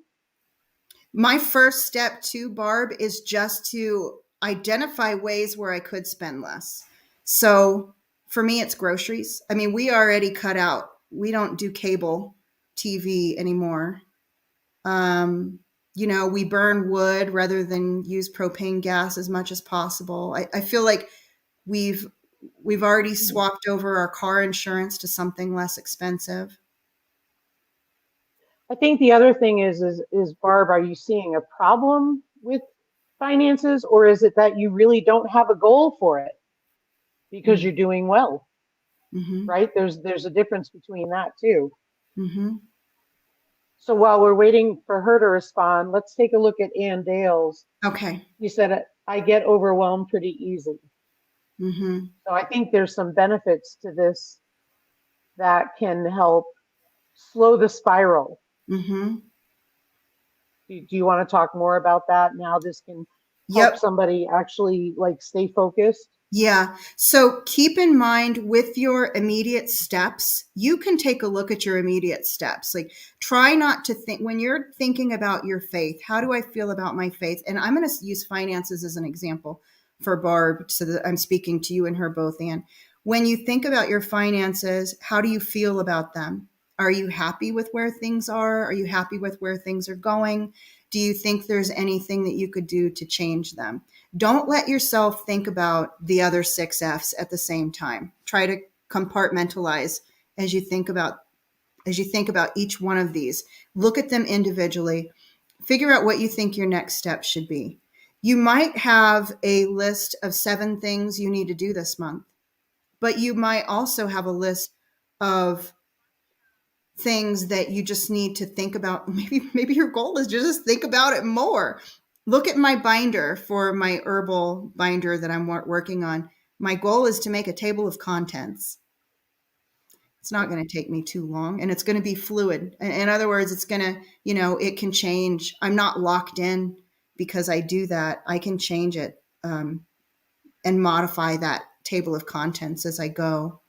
My first step to Barb is just to identify ways where I could spend less. So for me, it's groceries. I mean, we already cut out. We don't do cable TV anymore. We burn wood rather than use propane gas as much as possible. I feel like we've already swapped over our car insurance to something less expensive. I think the other thing is Barb, are you seeing a problem with finances, or is it that you really don't have a goal for it because you're doing well? Mm-hmm. Right? There's a difference between that too. Mm-hmm. So while we're waiting for her to respond, let's take a look at Ann Dale's. Okay. You said, I get overwhelmed pretty easily. Mm-hmm. So I think there's some benefits to this that can help slow the spiral. Mm-hmm. Do you want to talk more about that? Now this can help somebody actually stay focused. Yeah. So keep in mind with your immediate steps, you can take a look at your immediate steps. Like try not to think when you're thinking about your faith, how do I feel about my faith? And I'm going to use finances as an example for Barb so that I'm speaking to you and her both, Ann. When you think about your finances, how do you feel about them? Are you happy with where things are? Are you happy with where things are going? Do you think there's anything that you could do to change them? Don't let yourself think about the other 6 F's at the same time. Try to compartmentalize as you think about each one of these. Look at them individually. Figure out what you think your next step should be. You might have a list of 7 things you need to do this month, but you might also have a list of things that you just need to think about. Maybe your goal is just think about it more. Look at my binder for my herbal binder that I'm working on. My goal is to make a table of contents. It's not going to take me too long, and it's going to be fluid. In other words, it's going to, it can change. I'm not locked in because I do that. I can change it and modify that table of contents as I go.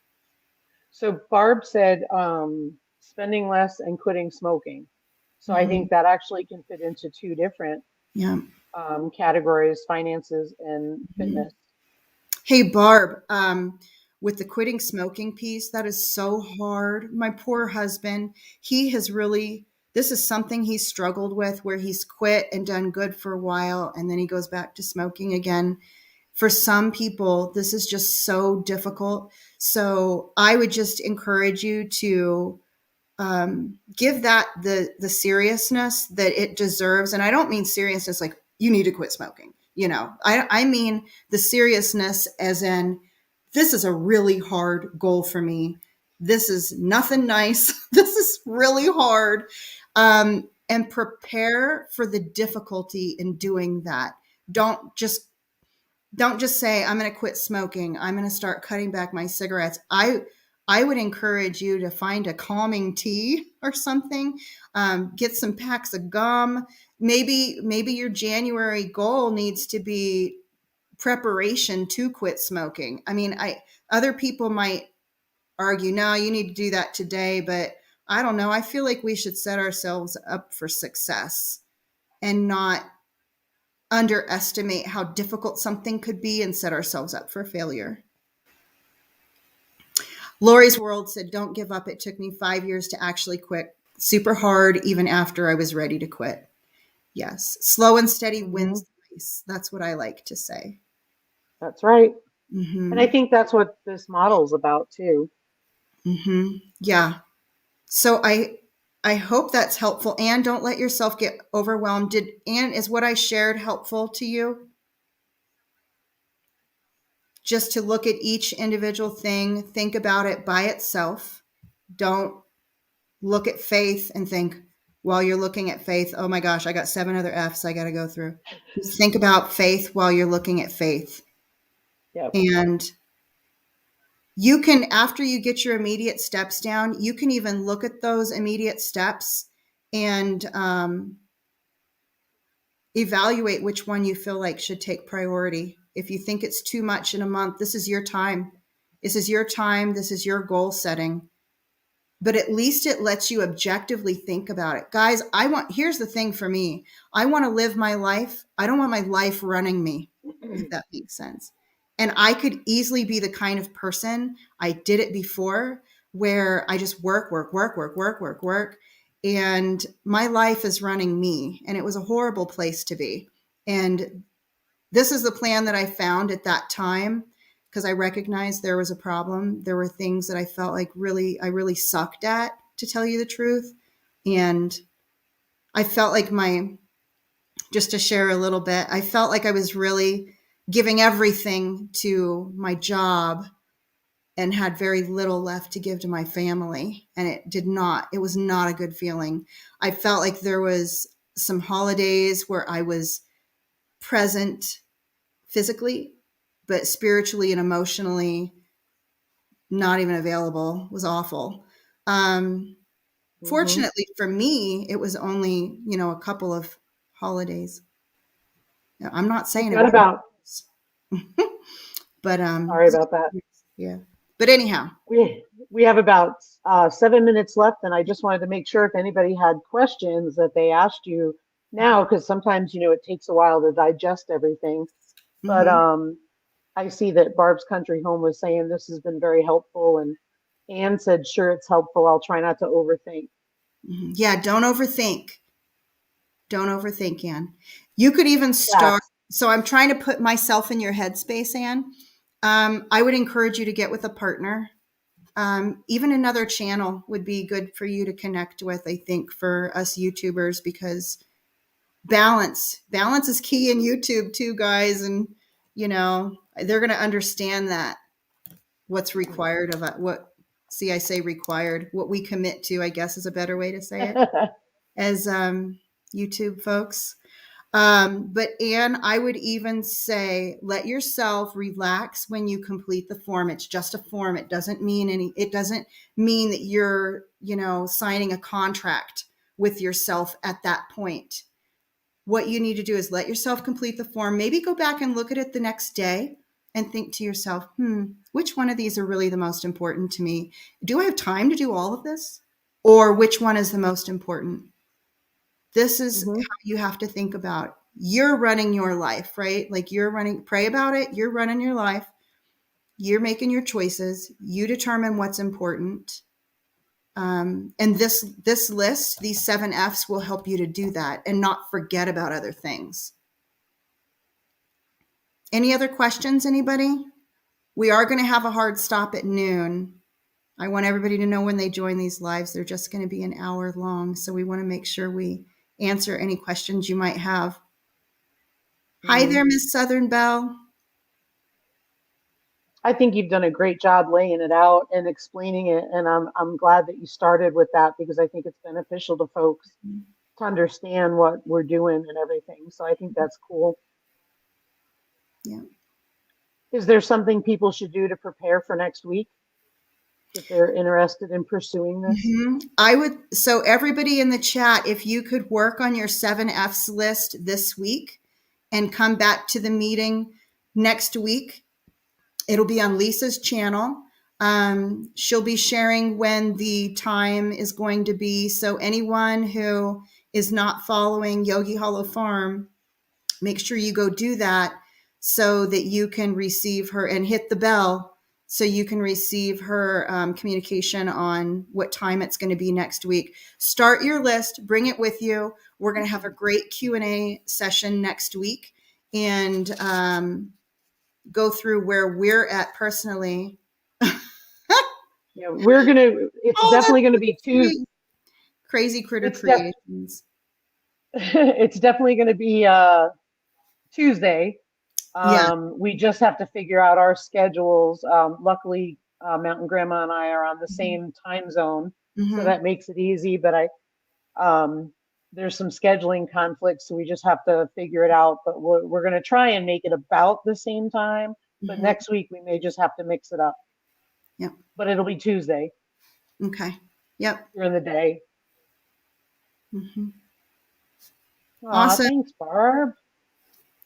So Barb said spending less and quitting smoking. So I think that actually can fit into 2 different categories, finances and fitness. Hey, Barb, with the quitting smoking piece, that is so hard. My poor husband, this is something he's struggled with where he's quit and done good for a while. And then he goes back to smoking again. For some people, this is just so difficult. So I would just encourage you to give that the seriousness that it deserves. And I don't mean seriousness like you need to quit smoking. I mean the seriousness as in, this is a really hard goal for me. This is nothing nice. This is really hard. And prepare for the difficulty in doing that. Don't just say, I'm going to quit smoking. I'm going to start cutting back my cigarettes. I would encourage you to find a calming tea or something. Get some packs of gum. Maybe your January goal needs to be preparation to quit smoking. I mean, other people might argue, no, you need to do that today, but I don't know. I feel like we should set ourselves up for success and not underestimate how difficult something could be and set ourselves up for failure. Lori's World said, don't give up. It took me 5 years to actually quit. Super hard, even after I was ready to quit. Yes. Slow and steady wins the race. That's what I like to say. That's right. Mm-hmm. And I think that's what this model's about too. Mm-hmm. Yeah. So I hope that's helpful. Anne, don't let yourself get overwhelmed. Is what I shared helpful to you? Just to look at each individual thing, think about it by itself. Don't look at faith and think, while you're looking at faith, oh my gosh, I got 7 other F's I got to go through. Just think about faith while you're looking at faith. Yep. And you can, after you get your immediate steps down, you can even look at those immediate steps and evaluate which one you feel like should take priority. If you think it's too much in a month, this is your time. This is your time. This is your goal setting. But at least it lets you objectively think about it. Guys, here's the thing for me. I want to live my life. I don't want my life running me, if that makes sense. And I could easily be the kind of person, I did it before, where I just work. And my life is running me. And it was a horrible place to be. And this is the plan that I found at that time, because I recognized there was a problem. There were things that I felt like I really sucked at, to tell you the truth. And I felt like just to share a little bit, I felt like I was really giving everything to my job and had very little left to give to my family. And it was not a good feeling. I felt like there was some holidays where I was present physically, but spiritually and emotionally not even available. It was awful. Fortunately for me, it was only, a couple of holidays. I'm not saying it was, but Sorry about that. yeah. But anyhow, we have about 7 minutes left, and I just wanted to make sure if anybody had questions that they asked you now, because sometimes it takes a while to digest everything. But I see that Barb's Country Home was saying this has been very helpful, and Anne said, sure, it's helpful. I'll try not to overthink. Yeah, don't overthink. Don't overthink, Anne. You could even start. So I'm trying to put myself in your headspace, Anne. I would encourage you to get with a partner. Even another channel would be good for you to connect with, I think, for us YouTubers, because balance is key in YouTube too, guys. And, they're going to understand that what's required of I say required, what we commit to, I guess is a better way to say it, as YouTube folks. But Anne, I would even say, let yourself relax when you complete the form. It's just a form. It doesn't mean that you're, signing a contract with yourself at that point. What you need to do is let yourself complete the form. Maybe go back and look at it the next day and think to yourself, which one of these are really the most important to me? Do I have time to do all of this? Or which one is the most important? This is how you have to think about. You're running your life, right? Like pray about it. You're running your life. You're making your choices. You determine what's important. And this list, these 7 F's, will help you to do that and not forget about other things. Any other questions, anybody? We are going to have a hard stop at noon. I want everybody to know when they join these lives, they're just going to be an hour long. So we want to make sure we answer any questions you might have. Hi there, Miss Southern Belle. I think you've done a great job laying it out and explaining it, and I'm glad that you started with that because I think it's beneficial to folks to understand what we're doing and everything. So I think that's cool. Yeah. Is there something people should do to prepare for next week if they're interested in pursuing this? So everybody in the chat, if you could work on your 7Fs list this week and come back to the meeting next week, it'll be on Lisa's channel. She'll be sharing when the time is going to be. So anyone who is not following Yogi Hollow Farm, make sure you go do that so that you can receive her, and hit the bell so you can receive her communication on what time it's going to be next week. Start your list, bring it with you. We're going to have a great Q&A session next week, and go through where we're at personally. Yeah, it's definitely gonna be Tuesday. Crazy Critter Creations. It's definitely gonna be Tuesday. Yeah. We just have to figure out our schedules. Luckily, Mountain Grandma and I are on the same time zone, so that makes it easy. But there's some scheduling conflicts, so we just have to figure it out. But we're going to try and make it about the same time. But next week we may just have to mix it up. Yep. But it'll be Tuesday. Okay. Yep. During the day. Awesome. Thanks, Barb.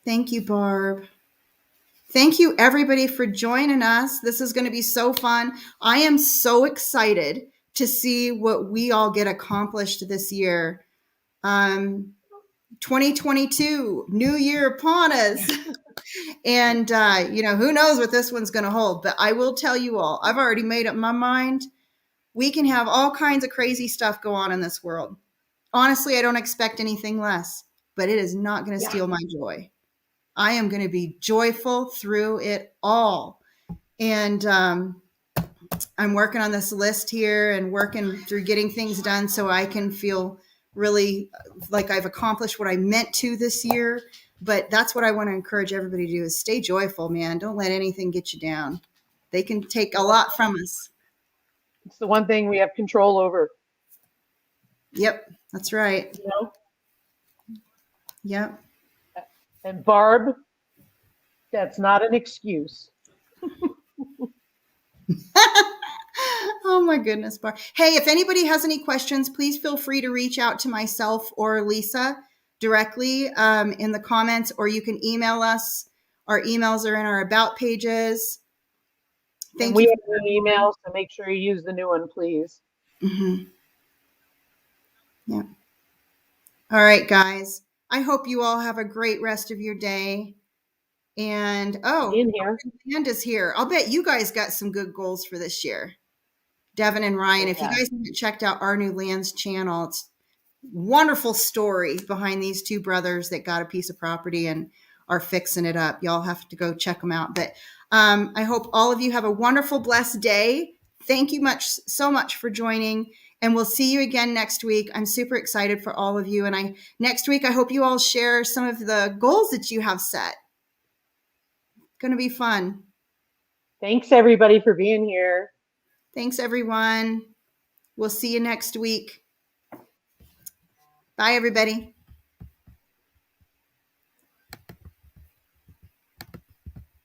Thank you, Barb. Thank you, everybody, for joining us. This is going to be so fun. I am so excited to see what we all get accomplished this year. 2022, new year upon us. And, who knows what this one's going to hold. But I will tell you all, I've already made up my mind. We can have all kinds of crazy stuff go on in this world. Honestly, I don't expect anything less, but it is not going to steal my joy. I am going to be joyful through it all. And I'm working on this list here and working through getting things done so I can feel really like I've accomplished what I meant to this year. But that's what I want to encourage everybody to do, is stay joyful, man. Don't let anything get you down. They can take a lot from us. It's the one thing we have control over. Yep, that's right. Yep. And Barb, that's not an excuse. Oh my goodness, Barb. Hey, if anybody has any questions, please feel free to reach out to myself or Lisa directly in the comments, or you can email us. Our emails are in our about pages. Thank you. We have new emails, so make sure you use the new one, please. Yeah. All right, guys. I hope you all have a great rest of your day. And Amanda's here. I'll bet you guys got some good goals for this year. Devin and Ryan, if you guys haven't checked out Our New Lands channel, it's a wonderful story behind these two brothers that got a piece of property and are fixing it up. Y'all have to go check them out. But I hope all of you have a wonderful, blessed day. Thank you so much for joining. And we'll see you again next week. I'm super excited for all of you. And next week, I hope you all share some of the goals that you have set. It's going to be fun. Thanks, everybody, for being here. Thanks, everyone. We'll see you next week. Bye, everybody.